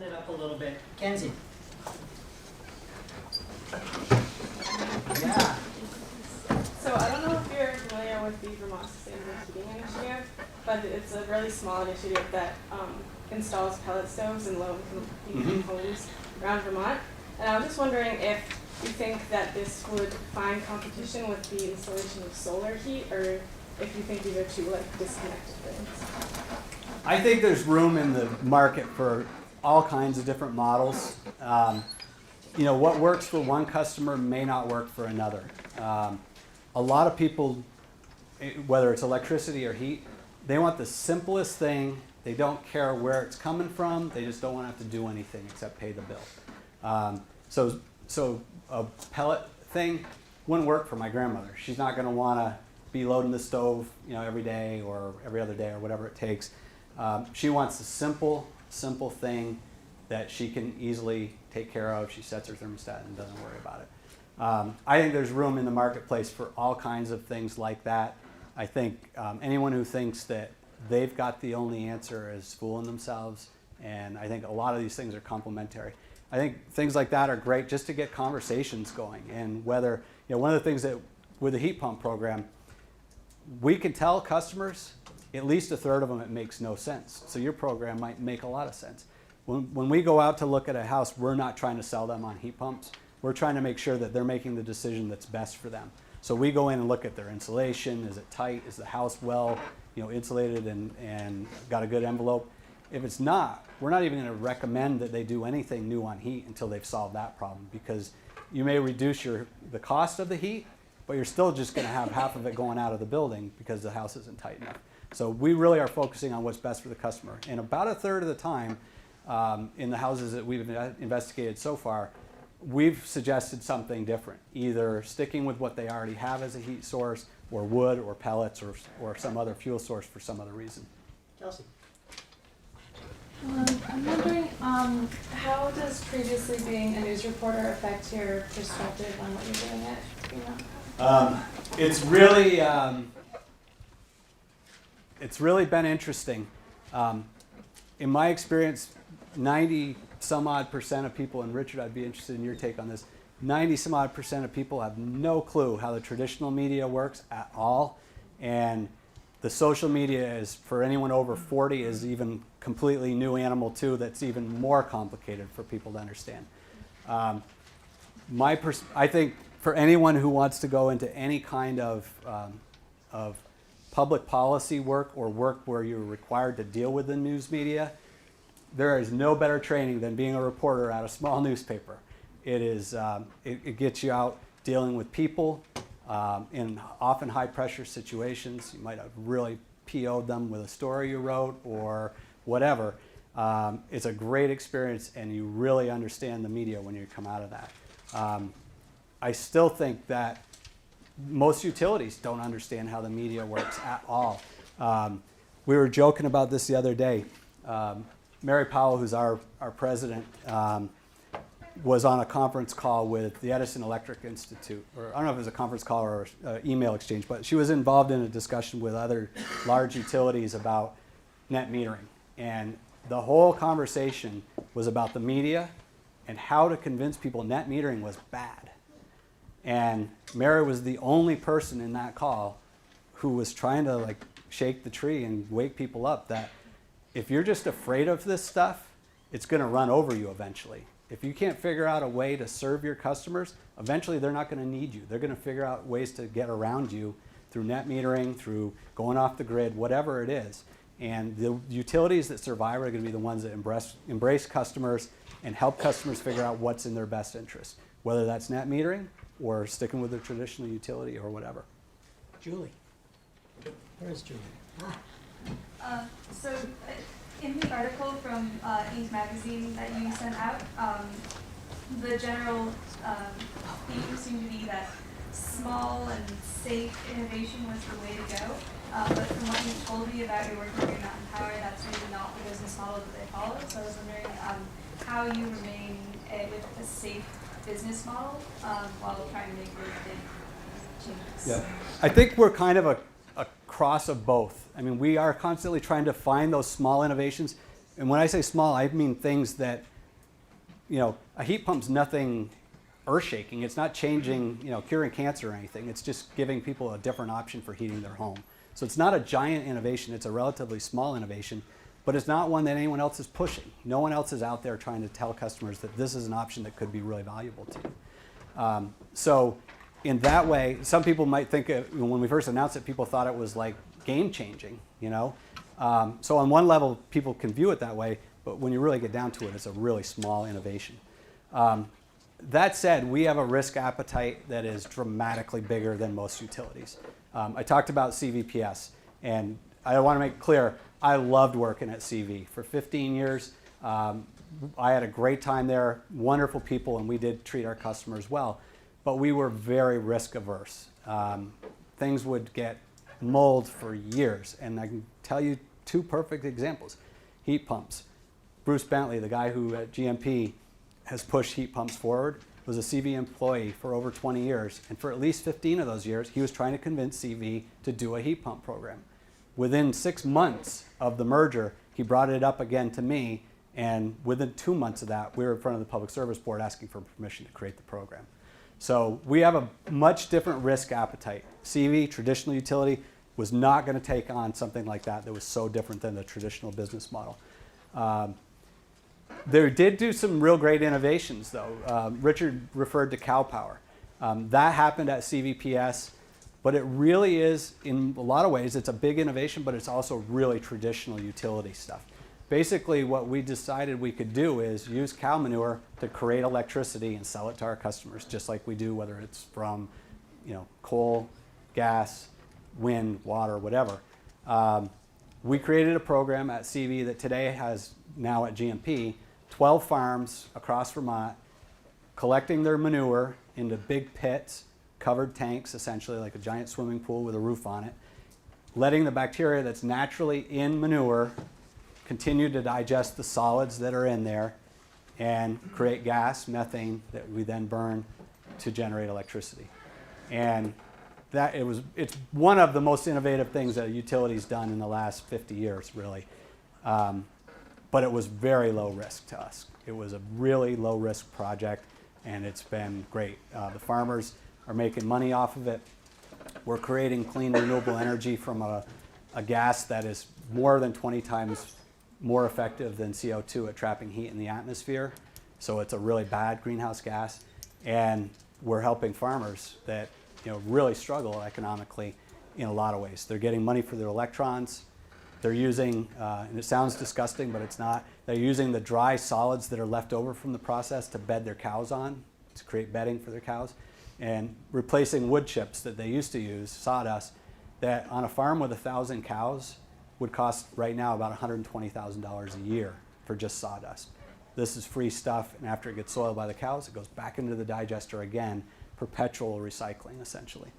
it up a little bit. Kenzie. Yeah. So I don't know if you're familiar with the Vermont Sustainable Heating Initiative, but it's a really small initiative that installs pellet stoves in low-income homes around Vermont. And I was just wondering if you think that this would find competition with the installation of solar heat, or if you think these are two disconnected things. I think there's room in the market for all kinds of different models. What works for one customer may not work for another. A lot of people, whether it's electricity or heat, they want the simplest thing. They don't care where it's coming from. They just don't want to have to do anything except pay the bill. So a pellet thing wouldn't work for my grandmother. She's not going to want to be loading the stove, every day or every other day or whatever it takes. She wants a simple thing that she can easily take care of. She sets her thermostat and doesn't worry about it. I think there's room in the marketplace for all kinds of things like that. I think anyone who thinks that they've got the only answer is fooling themselves, and I think a lot of these things are complementary. I think things like that are great just to get conversations going, and whether, one of the things that with the heat pump program, we can tell customers, at least a third of them, it makes no sense. So your program might make a lot of sense. When we go out to look at a house, we're not trying to sell them on heat pumps. We're trying to make sure that they're making the decision that's best for them. So we go in and look at their insulation. Is it tight? Is the house well, insulated and got a good envelope? If it's not, we're not even going to recommend that they do anything new on heat until they've solved that problem, because you may reduce the cost of the heat, but you're still just going to have half of it going out of the building because the house isn't tight enough. So we really are focusing on what's best for the customer. And about a third of the time, in the houses that we've investigated so far, we've suggested something different, either sticking with what they already have as a heat source, or wood, or pellets, or some other fuel source for some other reason. Kelsey. I'm wondering, how does previously being a news reporter affect your perspective on what you're doing at It's really been interesting. In my experience, 90-some-odd% of people, and Richard, I'd be interested in your take on this, 90-some-odd% of people have no clue how the traditional media works at all. And the social media is, for anyone over 40, is even completely new animal too, that's even more complicated for people to understand. I think for anyone who wants to go into any kind of public policy work, or work where you're required to deal with the news media, there is no better training than being a reporter at a small newspaper. It gets you out dealing with people in often high pressure situations. You might have really PO'd them with a story you wrote or whatever. It's a great experience, and you really understand the media when you come out of that. I still think that most utilities don't understand how the media works at all. We were joking about this the other day. Mary Powell, who's our president, was on a conference call with the Edison Electric Institute, or I don't know if it was a conference call or email exchange, but she was involved in a discussion with other large utilities about net metering. And the whole conversation was about the media and how to convince people net metering was bad. And Mary was the only person in that call who was trying to shake the tree and wake people up that if you're just afraid of this stuff, it's going to run over you eventually. If you can't figure out a way to serve your customers, eventually they're not going to need you. They're going to figure out ways to get around you through net metering, through going off the grid, whatever it is. And the utilities that survive are going to be the ones that embrace customers and help customers figure out what's in their best interest, whether that's net metering or sticking with their traditional utility or whatever. Julie. Where is Julie? So in the article from Inc. magazine that you sent out, the general theme seemed to be that small and safe innovation was the way to go. But from what you told me about your work with Green Mountain Power, that's really not the business model that they follow. So I was wondering how you remain with a safe business model while trying to make really big changes. Yeah, I think we're kind of a cross of both. I mean, we are constantly trying to find those small innovations. And when I say small, I mean things that a heat pump's nothing earth-shaking. It's not changing, curing cancer or anything. It's just giving people a different option for heating their home. So it's not a giant innovation. It's a relatively small innovation, but it's not one that anyone else is pushing. No one else is out there trying to tell customers that this is an option that could be really valuable to you. So in that way, some people might think, when we first announced it, people thought it was like game-changing, So on one level, people can view it that way, but when you really get down to it, it's a really small innovation. That said, we have a risk appetite that is dramatically bigger than most utilities. I talked about CVPS, and I want to make clear, I loved working at CV. For 15 years, I had a great time there, wonderful people, and we did treat our customers well, but we were very risk averse. Things would get mulled for years, and I can tell you two perfect examples. Heat pumps. Bruce Bentley, the guy who at GMP has pushed heat pumps forward, was a CV employee for over 20 years, and for at least 15 of those years, he was trying to convince CV to do a heat pump program. Within 6 months of the merger, he brought it up again to me, and within 2 months of that, we were in front of the Public Service Board asking for permission to create the program. So we have a much different risk appetite. CV, traditional utility, was not going to take on something like that was so different than the traditional business model. They did do some real great innovations, though. Richard referred to cow power. That happened at CVPS, but it really is, in a lot of ways, it's a big innovation, but it's also really traditional utility stuff. Basically, what we decided we could do is use cow manure to create electricity and sell it to our customers, just like we do, whether it's from, coal, gas, wind, water, whatever. We created a program at CV that today has, now at GMP, 12 farms across Vermont collecting their manure into big pits, covered tanks, essentially like a giant swimming pool with a roof on it, letting the bacteria that's naturally in manure continue to digest the solids that are in there and create gas, methane, that we then burn to generate electricity. And it's one of the most innovative things that a utility's done in the last 50 years, really. But it was very low risk to us. It was a really low risk project, and it's been great. The farmers are making money off of it. We're creating clean renewable energy from a gas that is more than 20 times more effective than CO2 at trapping heat in the atmosphere. So it's a really bad greenhouse gas. And we're helping farmers that really struggle economically in a lot of ways. They're getting money for their electrons. They're using, and it sounds disgusting, but it's not, they're using the dry solids that are left over from the process to bed their cows on, to create bedding for their cows, and replacing wood chips that they used to use, sawdust, that on a farm with 1,000 cows would cost right now about $120,000 a year for just sawdust. This is free stuff, and after it gets soiled by the cows, it goes back into the digester again, perpetual recycling, essentially.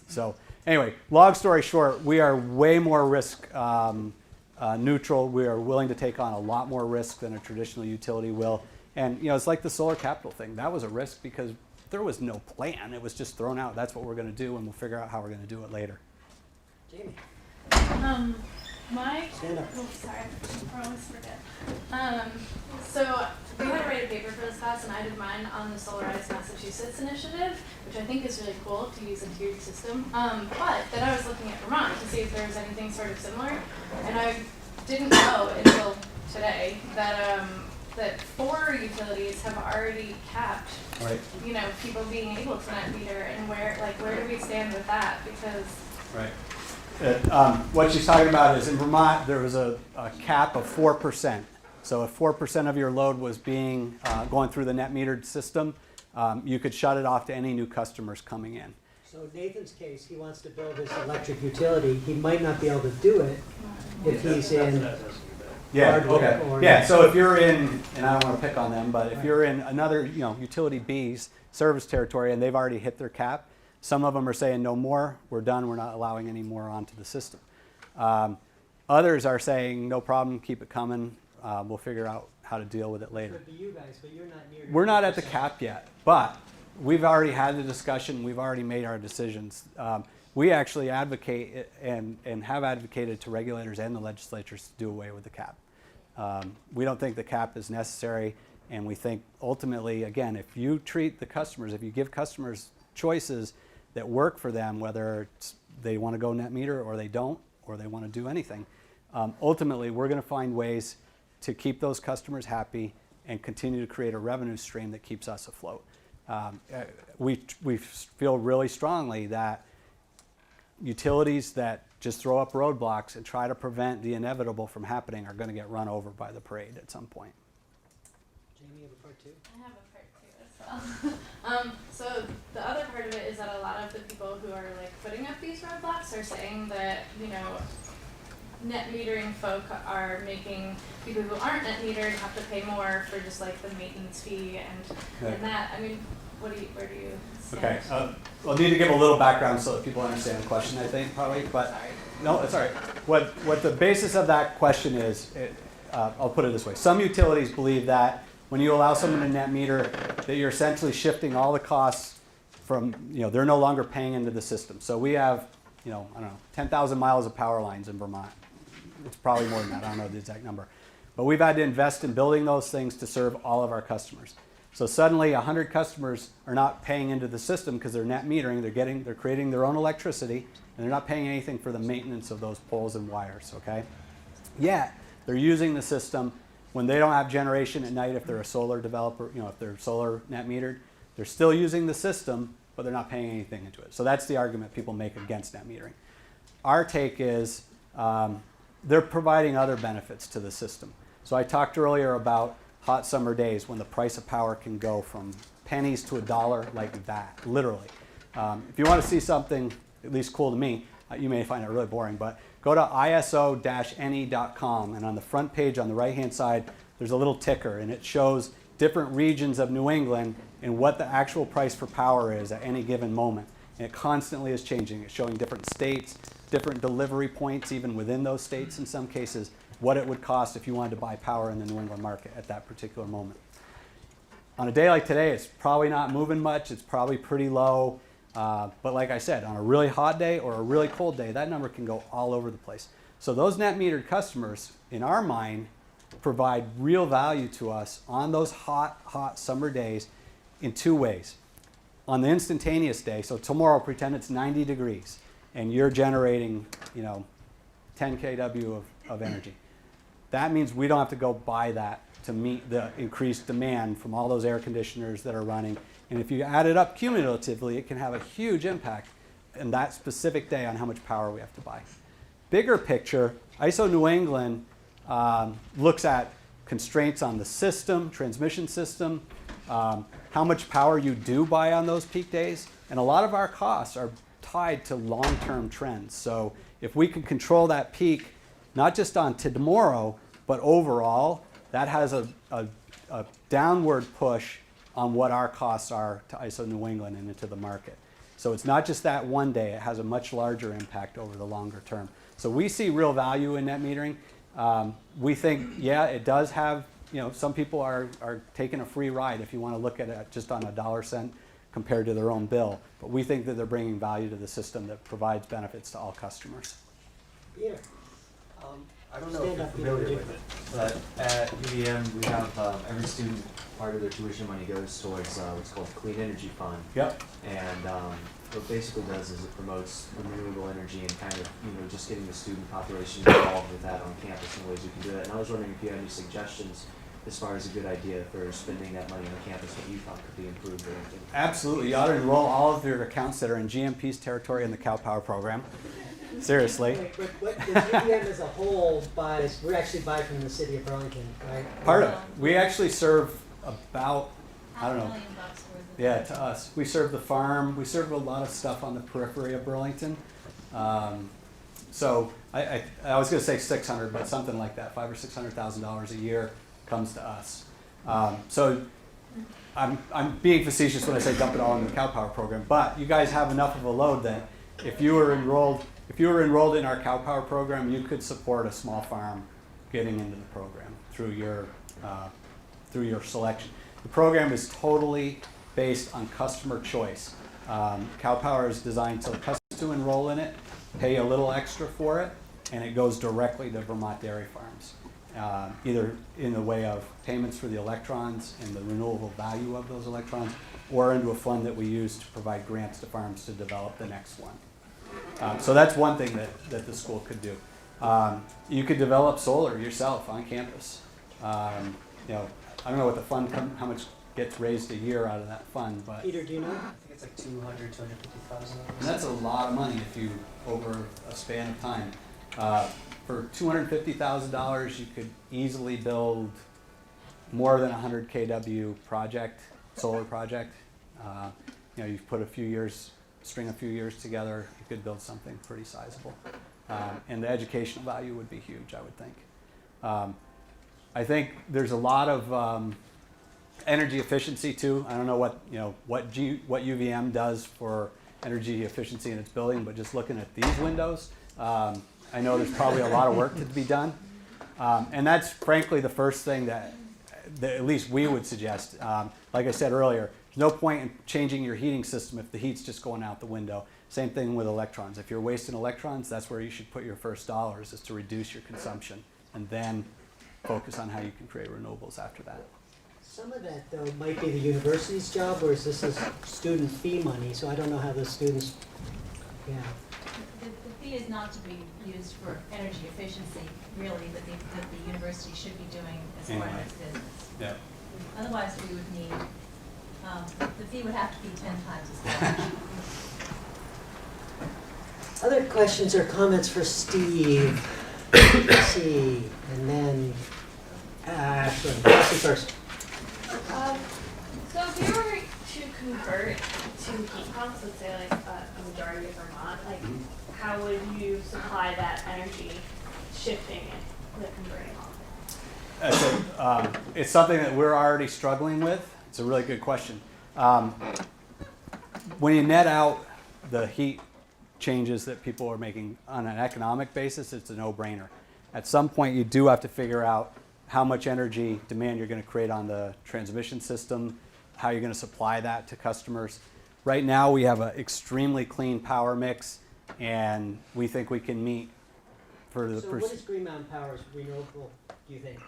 So anyway, long story short, we are way more risk neutral. We are willing to take on a lot more risk than a traditional utility will. And it's like the solar capital thing. That was a risk because there was no plan. It was just thrown out. That's what we're going to do, and we'll figure out how we're going to do it later. Jamie. Stand up. Oh, sorry, I always forget. So we had to write a paper for this class, and I did mine on the Solarized Massachusetts initiative, which I think is really cool to use a tiered system. But then I was looking at Vermont to see if there was anything sort of similar, and I didn't know until today that that 4 utilities have already capped, Right. people being able to net meter, and where do we stand with that? Because Right. What she's talking about is in Vermont, there was a cap of 4%. So if 4% of your load was being going through the net metered system, you could shut it off to any new customers coming in. So Nathan's case, he wants to build his electric utility. He might not be able to do it if he's in Hardwick or... Yeah, so if you're in, and I don't want to pick on them, but if you're in another, utility B's service territory and they've already hit their cap, some of them are saying no more, we're done, we're not allowing any more onto the system. Others are saying no problem, keep it coming, we'll figure out how to deal with it later. Could be you guys, but you're not near... We're not at the cap yet, but we've already had the discussion, we've already made our decisions. We actually advocate and have advocated to regulators and the legislatures to do away with the cap. We don't think the cap is necessary. And we think ultimately, again, if you treat the customers, if you give customers choices that work for them, whether it's they want to go net meter or they don't, or they want to do anything, ultimately we're going to find ways to keep those customers happy and continue to create a revenue stream that keeps us afloat. We feel really strongly that utilities that just throw up roadblocks and try to prevent the inevitable from happening are going to get run over by the parade at some point. Jamie, you have a part two? I have a part two as well. So the other part of it is that a lot of the people who are like putting up these roadblocks are saying that, you know, net metering folk are making people who aren't net metered have to pay more for just like the maintenance fee and that. I mean, where do you stand? Okay, I'll need to give a little background so that people understand the question, I think, probably, but Sorry. no, it's all right. What the basis of that question is, I'll put it this way. Some utilities believe that when you allow someone to net meter, that you're essentially shifting all the costs from, you know, they're no longer paying into the system. So we have, you know, I don't know, 10,000 miles of power lines in Vermont. It's probably more than that, I don't know the exact number. But we've had to invest in building those things to serve all of our customers. So suddenly 100 customers are not paying into the system because they're net metering, they're creating their own electricity, and they're not paying anything for the maintenance of those poles and wires, okay? Yet, they're using the system when they don't have generation at night, if they're a solar developer, you know, if they're solar net metered, they're still using the system, but they're not paying anything into it. So that's the argument people make against net metering. Our take is they're providing other benefits to the system. So I talked earlier about hot summer days when the price of power can go from pennies to $1 like that, literally. If you want to see something at least cool to me, you may find it really boring, but go to iso-ne.com, and on the front page on the right-hand side, there's a little ticker, and it shows different regions of New England and what the actual price for power is at any given moment. And it constantly is changing. It's showing different states, different delivery points, even within those states in some cases, what it would cost if you wanted to buy power in the New England market at that particular moment. On a day like today, it's probably not moving much. It's probably pretty low. But like I said, on a really hot day or a really cold day, that number can go all over the place. So those net metered customers, in our mind, provide real value to us on those hot summer days in two ways. On the instantaneous day, so tomorrow pretend it's 90 degrees and you're generating, you know, 10 kW of energy. That means we don't have to go buy that to meet the increased demand from all those air conditioners that are running. And if you add it up cumulatively, it can have a huge impact in that specific day on how much power we have to buy. Bigger picture, ISO New England looks at constraints on the system, transmission system, how much power you do buy on those peak days, and a lot of our costs are tied to long-term trends. So if we can control that peak, not just on to tomorrow, but overall, that has a downward push on what our costs are to ISO New England and into the market. So it's not just that one day, it has a much larger impact over the longer term. So we see real value in net metering. We think, yeah, it does have, you know, some people are taking a free ride if you want to look at it just on a dollar cent compared to their own bill. But we think that they're bringing value to the system that provides benefits to all customers. Peter. I don't know if you're familiar with it, but at UVM we have every student, part of their tuition money goes towards what's called the Clean Energy Fund. Yep. And what it basically does is it promotes renewable energy and kind of, you know, just getting the student population involved with that on campus and ways we can do that. And I was wondering if you had any suggestions as far as a good idea for spending that money on campus that you thought could be improved or anything. Absolutely. You ought to enroll all of your accounts that are in GMP's territory in the Cal Power program. Seriously. Wait, what the UVM as a whole buys, we actually buy from the city of Burlington, right? Part of it. We actually serve about, I don't know. Yeah, to us. We serve the farm. We serve a lot of stuff on the periphery of Burlington. So I was going to say 600, but something like that, $500,000 or $600,000 a year comes to us. So I'm being facetious when I say dump it all in the Cal Power program, but you guys have enough of a load that if you were enrolled in our Cal Power program, you could support a small farm getting into the program through your selection. The program is totally based on customer choice. Cal Power is designed so customers to enroll in it, pay a little extra for it, and it goes directly to Vermont dairy farms. either in the way of payments for the electrons and the renewable value of those electrons, or into a fund that we use to provide grants to farms to develop the next one. So that's one thing that the school could do. You could develop solar yourself on campus. You know, I don't know what the fund, how much gets raised a year out of that fund, but Peter, do you know? I think it's like 250,000. and that's a lot of money if you, over a span of time. For $250,000, you could easily build more than a 100 kW project, solar project. You know, you've put string a few years together, you could build something pretty sizable. And the educational value would be huge, I would think. I think there's a lot of energy efficiency too. I don't know what UVM does for energy efficiency in its building, but just looking at these windows, I know there's probably a lot of work to be done. And that's frankly the first thing that at least we would suggest. Like I said earlier, there's no point in changing your heating system if the heat's just going out the window. Same thing with electrons. If you're wasting electrons, that's where you should put your first dollars, is to reduce your consumption and then focus on how you can create renewables after that. Some of that, though, might be the university's job, whereas this is student fee money, so I don't know how the students, yeah. The fee is not to be used for energy efficiency, really, that the university should be doing as part of its business. Yeah. Otherwise, we would need, the fee would have to be 10 times as large. Other questions or comments for Steve? Let's see, and then Ashley. Ashley first. So if you were to convert to heat pumps, let's say like a majority of Vermont, like how would you supply that energy shifting it, the converting all of it? It's something that we're already struggling with. It's a really good question. When you net out the heat changes that people are making on an economic basis, it's a no-brainer. At some point, you do have to figure out how much energy demand you're going to create on the transmission system, how you're going to supply that to customers. Right now, we have an extremely clean power mix, and we think we can meet for the So what is Green Mountain Power's renewable, do you think?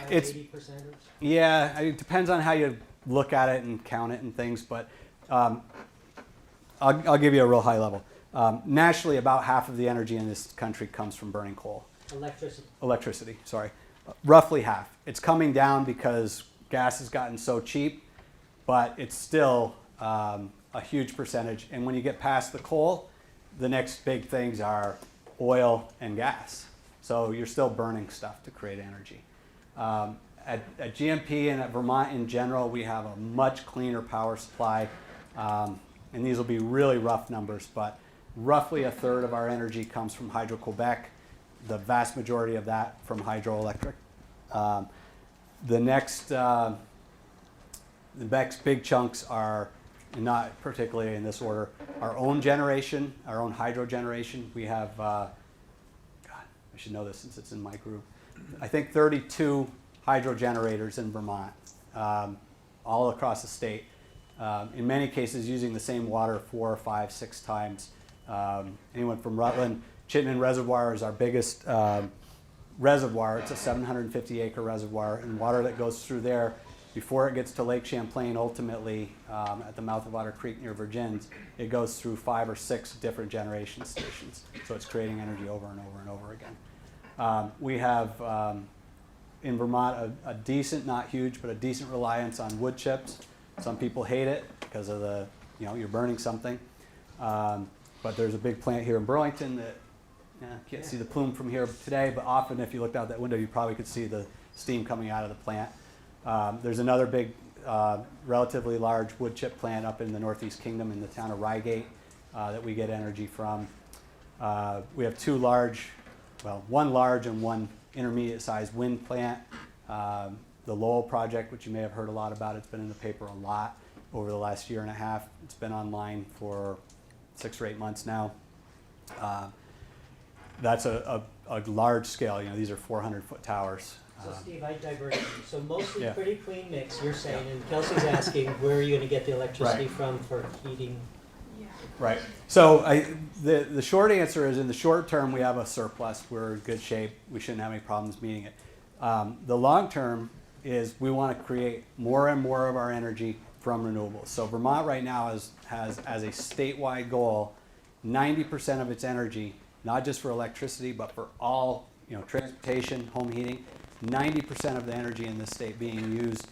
it's 80% or? Yeah, it depends on how you look at it and count it and things, but I'll give you a real high level. Nationally, about half of the energy in this country comes from burning coal. Electricity, sorry. Roughly half. It's coming down because gas has gotten so cheap, but it's still a huge percentage. And when you get past the coal, the next big things are oil and gas. So you're still burning stuff to create energy. At GMP and at Vermont in general, we have a much cleaner power supply. And these will be really rough numbers, but roughly a third of our energy comes from Hydro-Quebec, the vast majority of that from hydroelectric. The next big chunks are, not particularly in this order, our own generation, our own hydro generation. We have, God, I should know this since it's in my group, I think 32 hydro generators in Vermont, all across the state. In many cases using the same water 4, 5, 6 times. Anyone from Rutland, Chittenden Reservoir is our biggest reservoir. It's a 750-acre reservoir, and water that goes through there before it gets to Lake Champlain, ultimately at the mouth of Otter Creek near Virgins, it goes through 5 or 6 different generation stations. So it's creating energy over and over and over again. We have in Vermont a decent, not huge, but a decent reliance on wood chips. Some people hate it because of the, you're burning something. But there's a big plant here in Burlington that, can't see the plume from here today, but often if you looked out that window, you probably could see the steam coming out of the plant. There's another big, relatively large wood chip plant up in the Northeast Kingdom in the town of Reigate that we get energy from. We have one large and one intermediate sized wind plant. The Lowell project, which you may have heard a lot about, it's been in the paper a lot over the last year and a half. It's been online for 6 or 8 months now. That's a large scale, these are 400-foot towers. So Steve, I diverted you. So mostly Yeah. pretty clean mix, you're saying, and Kelsey's asking where are you going to get the electricity Right. from for heating? Right. So the short answer is in the short term we have a surplus. We're in good shape. We shouldn't have any problems meeting it. The long term is we want to create more and more of our energy from renewables. So Vermont right now has as a statewide goal 90% of its energy, not just for electricity, but for all, transportation, home heating, 90% of the energy in this state being used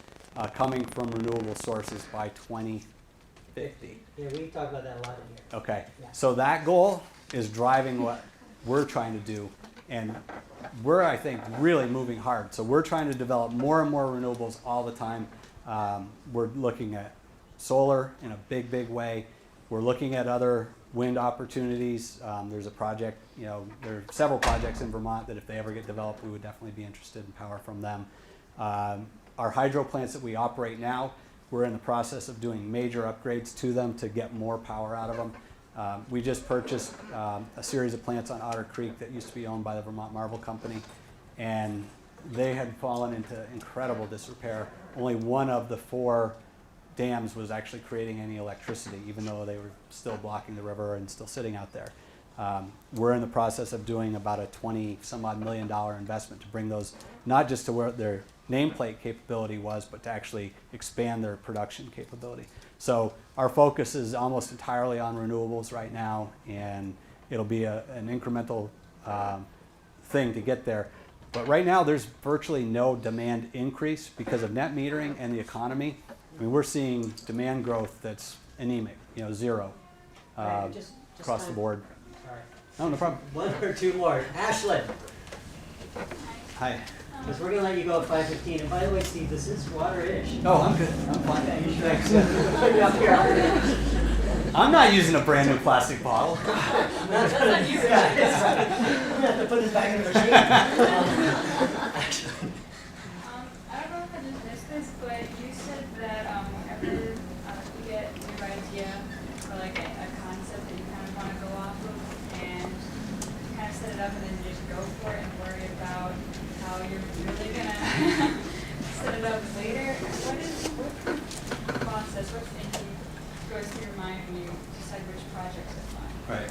coming from renewable sources by 2050. Yeah, we talk about that a lot in here. Okay, Yeah. so that goal is driving what we're trying to do, and we're, I think, really moving hard. So we're trying to develop more and more renewables all the time. We're looking at solar in a big, big way. We're looking at other wind opportunities. There's a project, there are several projects in Vermont that if they ever get developed, we would definitely be interested in power from them. Our hydro plants that we operate now, we're in the process of doing major upgrades to them to get more power out of them. We just purchased a series of plants on Otter Creek that used to be owned by the Vermont Marble Company, and they had fallen into incredible disrepair. Only one of the 4 dams was actually creating any electricity, even though they were still blocking the river and still sitting out there. We're in the process of doing about a $20-some-odd million investment to bring those not just to where their nameplate capability was, but to actually expand their production capability. So our focus is almost entirely on renewables right now, and it'll be an incremental thing to get there. But right now there's virtually no demand increase because of net metering and the economy. I mean, we're seeing demand growth that's anemic, 0 Right, just across the time. board. Sorry. No, no problem. 1 or 2 more. Ashlyn, Hi. because we're going to let you go at 5:15. And by the way, Steve, this is water-ish. Oh, I'm good. I'm fine. Yeah, you should put it up here. I'm not using a brand new plastic bottle. Yeah, that's right. We have to put this back in the machine. I don't know if I just missed this, but you said that whenever you get a new idea or like a concept that you kind of want to go off of and you kind of set it up and then just go for it and worry about how you're really gonna set it up later. What's the process? What thinking goes through your mind when you decide which projects are fun? Right.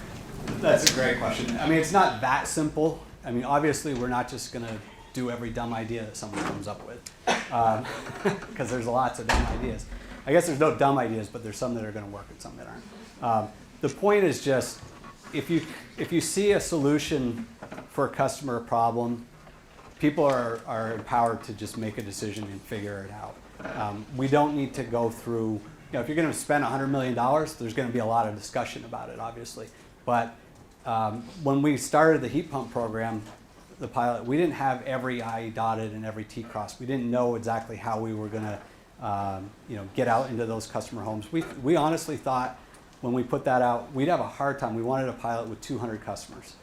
That's a great question. I mean, it's not that simple. I mean, obviously, we're not just going to do every dumb idea that someone comes up with, because there's lots of dumb ideas. I guess there's no dumb ideas, but there's some that are going to work and some that aren't. The point is just, if you see a solution for a customer problem, people are empowered to just make a decision and figure it out. We don't need to go through, if you're going to spend $100 million, there's going to be a lot of discussion about it, obviously. But when we started the heat pump program, the pilot, we didn't have every I dotted and every T crossed. We didn't know exactly how we were going to get out into those customer homes. We honestly thought when we put that out, we'd have a hard time. We wanted a pilot with 200 customers,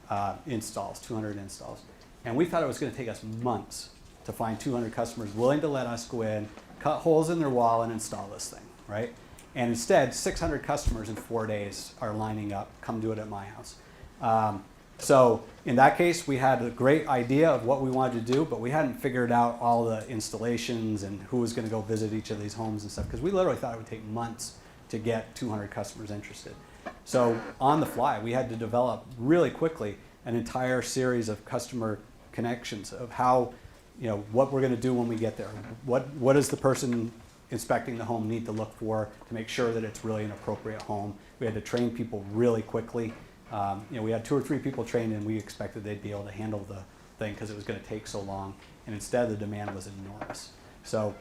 200 installs. And we thought it was going to take us months to find 200 customers willing to let us go in, cut holes in their wall, and install this thing, right? And instead, 600 customers in 4 days are lining up, come do it at my house. So in that case, we had a great idea of what we wanted to do, but we hadn't figured out all the installations and who was going to go visit each of these homes and stuff, because we literally thought it would take months to get 200 customers interested. So on the fly, we had to develop really quickly an entire series of customer connections of how, what we're going to do when we get there. What does the person inspecting the home need to look for to make sure that it's really an appropriate home? We had to train people really quickly. We had 2 or 3 people trained, and we expected they'd be able to handle the thing because it was going to take so long. And instead, the demand was enormous. So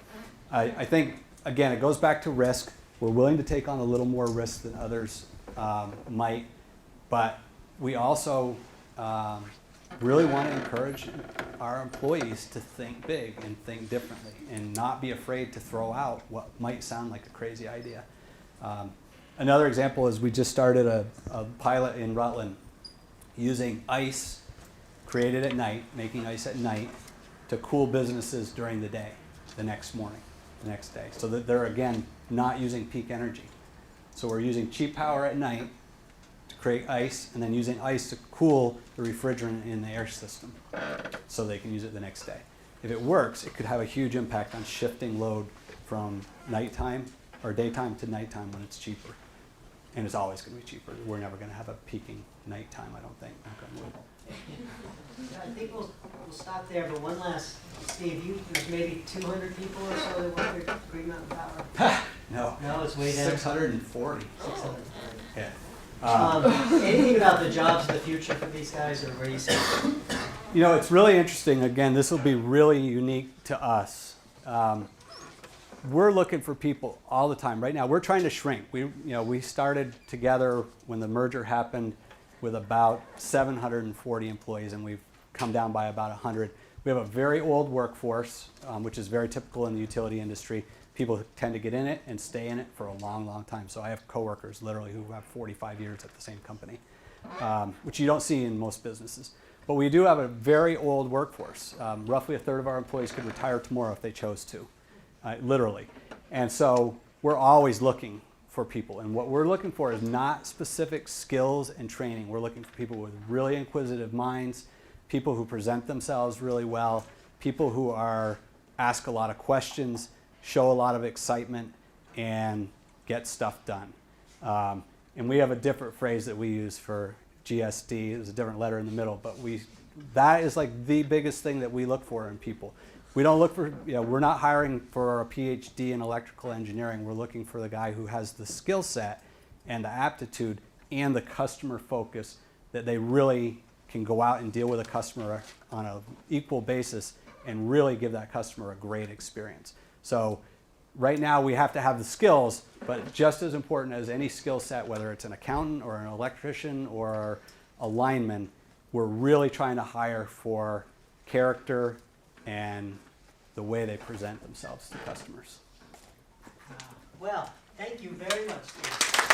I think, again, it goes back to risk. We're willing to take on a little more risk than others might, but we also really want to encourage our employees to think big and think differently and not be afraid to throw out what might sound like a crazy idea. Another example is we just started a pilot in Rutland using ice created at night, making ice at night, to cool businesses during the day, the next morning, the next day, so that they're, again, not using peak energy. So we're using cheap power at night to create ice, and then using ice to cool the refrigerant in the air system so they can use it the next day. If it works, it could have a huge impact on shifting load from nighttime or daytime to nighttime when it's cheaper. And it's always going to be cheaper. We're never going to have a peaking nighttime, I don't think. Yeah, I think we'll stop there, but one last, Steve, there's maybe 200 people or so that work at Green Mountain Power? No. No, it's way down. 640. 600. Yeah. Anything about the jobs of the future for these guys, or where you see? You know, it's really interesting. Again, this will be really unique to us. We're looking for people all the time. Right now, we're trying to shrink. We started together when the merger happened with about 740 employees, and we've come down by about 100. We have a very old workforce, which is very typical in the utility industry. People tend to get in it and stay in it for a long, long time. So I have coworkers literally who have 45 years at the same company, which you don't see in most businesses. But we do have a very old workforce. Roughly a third of our employees could retire tomorrow if they chose to, literally. And so we're always looking for people. And what we're looking for is not specific skills and training. We're looking for people with really inquisitive minds, people who present themselves really well, people who ask a lot of questions, show a lot of excitement, and get stuff done. And we have a different phrase that we use for GSD. There's a different letter in the middle, but that is like the biggest thing that we look for in people. We don't look for, we're not hiring for a PhD in electrical engineering. We're looking for the guy who has the skill set and the aptitude and the customer focus that they really can go out and deal with a customer on an equal basis and really give that customer a great experience. So right now we have to have the skills, but just as important as any skill set, whether it's an accountant or an electrician or a lineman, we're really trying to hire for character and the way they present themselves to customers. Well, thank you very much, Steve.